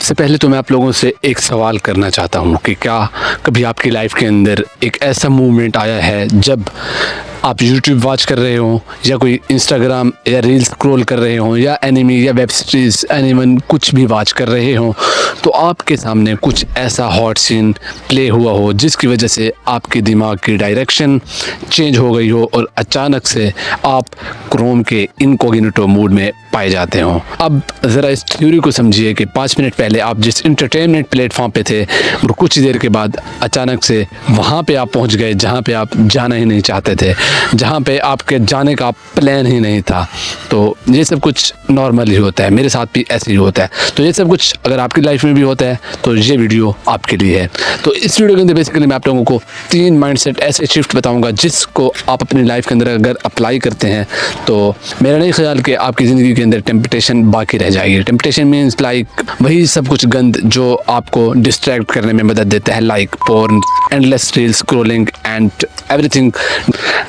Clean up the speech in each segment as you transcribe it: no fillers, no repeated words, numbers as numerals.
सबसे पहले तो मैं आप लोगों से एक सवाल करना चाहता हूँ कि क्या कभी आपकी लाइफ के अंदर एक ऐसा मूवमेंट आया है जब आप YouTube वॉच कर रहे हो या कोई Instagram या रील स्क्रॉल कर रहे हो या एनिमी या वेब सीरीज़ एनिमन कुछ भी वॉच कर रहे हो तो आपके सामने कुछ ऐसा हॉट सीन प्ले हुआ हो जिसकी वजह से आपके दिमाग की डायरेक्शन चेंज हो गई हो और अचानक से आप क्रोम के इनकॉग्निटो मोड में पाए जाते हो। अब ज़रा इस थ्योरी को समझिए कि 5 मिनट पहले आप जिस इंटरटेनमेंट प्लेटफॉर्म पे थे और कुछ देर के बाद अचानक से वहाँ पे आप पहुँच गए जहाँ पे आप जाना ही नहीं चाहते थे, जहाँ पे आपके जाने का प्लान ही नहीं था। तो ये सब कुछ नॉर्मल ही होता है, मेरे साथ भी ऐसे ही होता है। तो ये सब कुछ अगर आपकी लाइफ में भी होता है तो ये वीडियो आपके लिए है। तो इस वीडियो के अंदर बेसिकली मैं आप लोगों को 3 माइंडसेट ऐसे शिफ्ट बताऊंगा जिसको आप अपनी लाइफ के अंदर अगर अप्लाई करते हैं तो मेरा नहीं ख्याल कि आपकी ज़िंदगी के अंदर टेम्पटेशन बाकी रह जाएगी। टेम्पटेशन मीन्स लाइक वही सब कुछ गंद जो आपको डिस्ट्रैक्ट करने में मदद देता है, like porn, endless reel scrolling and everything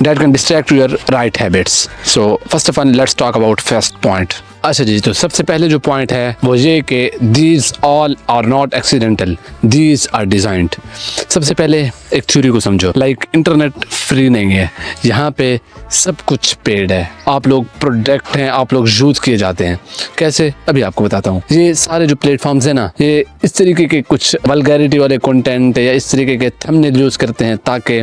that can distract your right habits. So first of all, let's talk about first point. अच्छा जी, तो सबसे पहले जो पॉइंट है वो ये कि these all are not accidental, these are designed. सबसे पहले एक थ्योरी को समझो, लाइक इंटरनेट फ्री नहीं है, यहाँ पे सब कुछ पेड है, आप लोग प्रोडक्ट हैं, आप लोग यूज किए जाते हैं। कैसे, अभी आपको बताता हूँ। ये सारे जो प्लेटफॉर्म्स हैं ना, ये इस तरीके के कुछ वल्गैरिटी वाले कंटेंट या इस तरीके के थंबनेल यूज़ करते हैं ताकि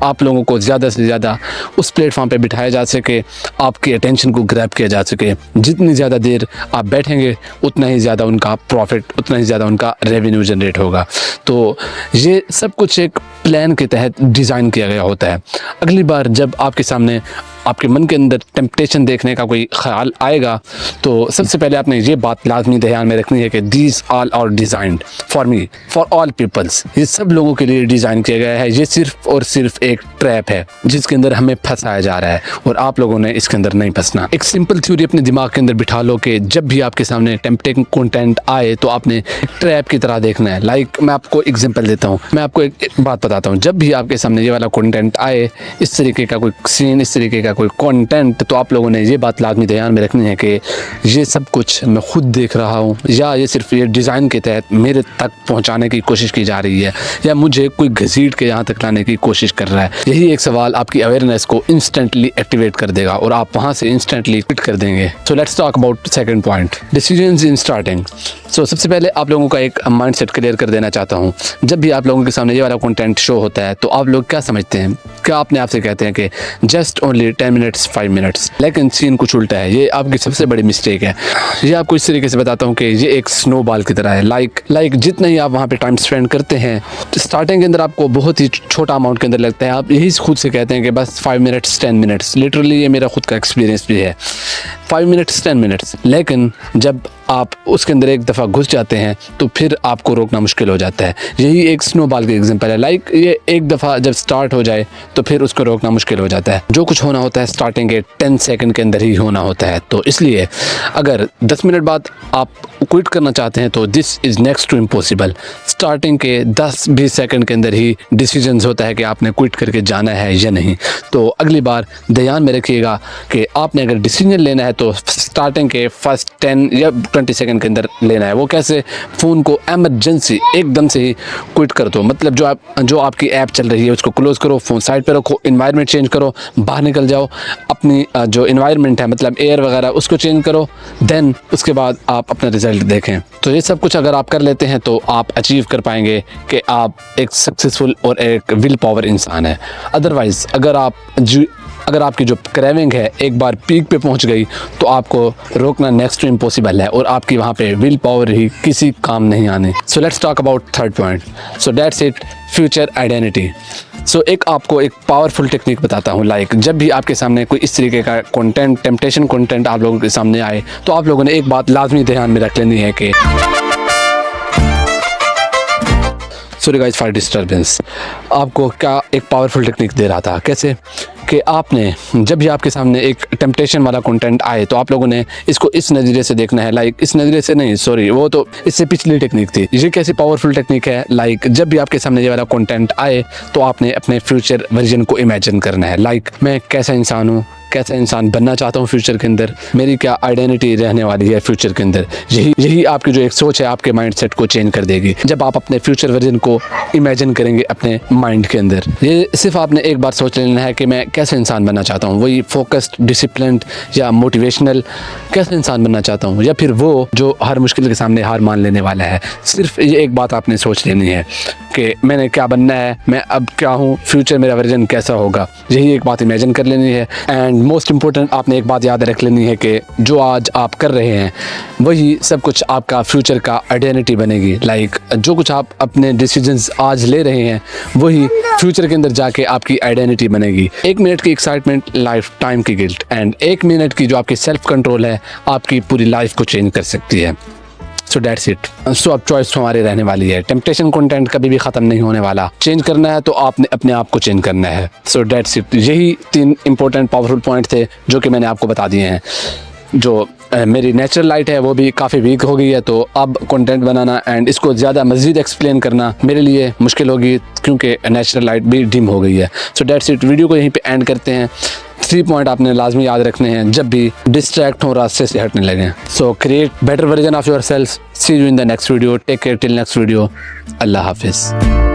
आप लोगों को ज़्यादा से ज़्यादा उस प्लेटफॉर्म पे बिठाया जा सके, आपकी अटेंशन को ग्रैब किया जा सके। जितनी ज़्यादा देर आप बैठेंगे उतना ही ज़्यादा उनका प्रॉफिट, उतना ही ज़्यादा उनका रेवेन्यू जनरेट होगा। तो ये सब कुछ एक प्लान के तहत डिज़ाइन किया गया होता है। अगली बार जब आपके सामने आपके मन के अंदर टेम्पटेशन देखने का कोई ख्याल आएगा तो सबसे पहले आपने ये बात लाजमी ध्यान में रखनी है कि these all are designed for me, for all peoples. ये सब लोगों के लिए डिज़ाइन किया गया है। ये सिर्फ और सिर्फ एक ट्रैप है जिसके अंदर हमें फंसाया जा रहा है और आप लोगों ने इसके अंदर नहीं फंसना। एक सिंपल थ्योरी अपने दिमाग के अंदर बिठा लो कि जब भी आपके सामने टेम्पटिंग कंटेंट आए तो आपने ट्रैप की तरह देखना है। लाइक मैं आपको एग्जांपल देता हूँ, मैं आपको एक बात बताता हूँ। जब भी आपके सामने ये वाला कंटेंट आए, इस तरीके का कोई सीन, इस तरीके का कोई कंटेंट, तो आप लोगों ने ये बात लाजमी ध्यान में रखनी है कि ये सब कुछ मैं खुद देख रहा हूँ या ये सिर्फ ये डिज़ाइन के तहत मेरे तक पहुँचाने की कोशिश की जा रही है या मुझे कोई घसीट के यहाँ तक लाने की कोशिश कर रहा है। यही एक सवाल आपकी अवेयरनेस को इंस्टेंटली एक्टिवेट कर देगा और आप वहाँ से इंस्टेंटली क्विट कर देंगे। So let's talk about second point, decisions in starting. So सबसे पहले आप लोगों का एक माइंडसेट क्लियर कर देना चाहता हूँ। जब भी आप लोगों के सामने ये वाला कंटेंट शो होता है तो आप लोग क्या समझते हैं, क्या अपने आप से कहते हैं कि जस्ट ओनली 10 मिनट्स 5 मिनट्स, लेकिन सीन कुछ उल्टा है। ये आपकी सबसे बड़ी मिस्टेक है। ये आपको इस तरीके से बताता हूँ कि ये एक स्नोबॉल की तरह है। लाइक जितना ही आप वहाँ पे टाइम स्पेंड करते हैं स्टार्टिंग के अंदर आपको बहुत ही छोटा अमाउंट के अंदर लगता है, आप यही खुद से कहते हैं कि बस 5 मिनट्स 10 मिनट्स। लिटरली ये मेरा खुद का एक्सपीरियंस भी है, 5 मिनट्स 10 मिनट्स। लेकिन जब आप उसके अंदर एक दफ़ा घुस जाते हैं तो फिर आपको रोकना मुश्किल हो जाता है। यही एक स्नोबॉल की एग्जांपल है। लाइक ये एक दफ़ा जब स्टार्ट हो जाए तो फिर उसको रोकना मुश्किल हो जाता है। जो कुछ होना होता है स्टार्टिंग के 10 सेकंड के अंदर ही होना होता है। तो इसलिए अगर 10 मिनट बाद आप क्विट करना चाहते हैं तो this is next to impossible. Starting के 10-20 सेकंड के अंदर ही डिसीजंस होता है कि आपने क्विट करके जाना है या नहीं। तो अगली बार ध्यान में रखिएगा कि आपने अगर डिसीजन लेना है तो स्टार्टिंग के फर्स्ट 10 या 20 सेकंड के अंदर लेना है। वो कैसे, फ़ोन को एमरजेंसी एकदम से ही क्विट कर दो। मतलब जो आपकी ऐप चल रही है उसको क्लोज़ करो, फ़ोन साइड पे रखो, इन्वायरमेंट चेंज करो, बाहर निकल जाओ, अपनी जो इन्वायरमेंट है मतलब एयर वगैरह उसको चेंज करो, देन उसके बाद आप अपना रिज़ल्ट देखें। तो ये सब कुछ अगर आप कर लेते हैं तो आप अचीव कर पाएंगे कि आप एक सक्सेसफुल और एक विल पावर इंसान है। अदरवाइज़ अगर आपकी जो क्रेविंग है एक बार पीक पे पहुंच गई तो आपको रोकना नेक्स्ट टू इम्पॉसिबल है और आपकी वहाँ पे विल पावर ही किसी काम नहीं आने। So let's talk about third point. So that's it, future identity. So आपको एक पावरफुल टेक्निक बताता हूँ। लाइक जब भी आपके सामने कोई इस तरीके का कंटेंट, टेम्पटेशन कंटेंट आप लोगों के सामने आए तो आप लोगों ने एक बात लाजमी ध्यान में रख लेनी है कि सॉरी गाइस फॉर डिस्टर्बेंस। आपको क्या एक पावरफुल टेक्निक दे रहा था, कैसे कि आपने जब भी आपके सामने एक टेम्पटेशन वाला कंटेंट आए तो आप लोगों ने इसको इस नज़रिए से देखना है। लाइक इस नज़रिए से नहीं, सॉरी वो तो इससे पिछली टेक्निक थी। ये कैसी पावरफुल टेक्निक है, लाइक जब भी आपके सामने ये वाला कंटेंट आए तो आपने अपने फ्यूचर वर्जन को इमेजिन करना है। लाइक मैं कैसा इंसान हूँ, कैसा इंसान बनना चाहता हूँ फ्यूचर के अंदर, मेरी क्या आइडेंटिटी रहने वाली है फ्यूचर के अंदर। यही आपकी जो एक सोच है आपके माइंडसेट को चेंज कर देगी जब आप अपने फ्यूचर वर्जन को इमेजिन करेंगे अपने माइंड के अंदर। ये सिर्फ आपने एक बार सोच लेना है कि मैं कैसे इंसान बनना चाहता हूँ, वही फोकस्ड, डिसिप्लिन्ड या मोटिवेशनल कैसे इंसान बनना चाहता हूँ, या फिर वो जो हर मुश्किल के सामने हार मान लेने वाला है। सिर्फ ये एक बात आपने सोच लेनी है कि मैंने क्या बनना है, मैं अब क्या हूँ, फ्यूचर मेरा वर्जन कैसा होगा, यही एक बात इमेजिन कर लेनी है। एंड मोस्ट इम्पोर्टेंट आपने एक बात याद रख लेनी है कि जो आज आप कर रहे हैं वही सब कुछ आपका फ्यूचर का आइडेंटिटी बनेगी। लाइक जो कुछ आप अपने डिसीजंस आज ले रहे हैं वही फ्यूचर के अंदर जाके आपकी आइडेंटिटी बनेगी। 1 मिनट की एक्साइटमेंट, लाइफ टाइम की गिल्ट, एंड 1 मिनट की जो आपकी सेल्फ कंट्रोल है आपकी पूरी लाइफ को चेंज कर सकती है। सो दैट्स इट। सो अब चॉइस हमारी रहने वाली है। टेम्पटेशन कंटेंट कभी भी ख़त्म नहीं होने वाला। चेंज करना है तो आपने अपने आप को चेंज करना है। सो दैट्स इट। यही 3 इंपॉर्टेंट पावरफुल पॉइंट थे जो कि मैंने आपको बता दिए हैं। जो मेरी नेचुरल लाइट है वो भी काफ़ी वीक हो गई है, तो अब कंटेंट बनाना एंड इसको ज़्यादा मज़ीद एक्सप्लेन करना मेरे लिए मुश्किल होगी क्योंकि नेचुरल लाइट भी डिम हो गई है। सो दैट्स इट। वीडियो को यहीं पे एंड करते हैं। 3 पॉइंट आपने लाजमी याद रखने हैं जब भी डिस्ट्रैक्ट हो, रास्ते से हटने लगे। So create better version of yourself. See you in the next video. Take care till next video. अल्लाह हाफिज़।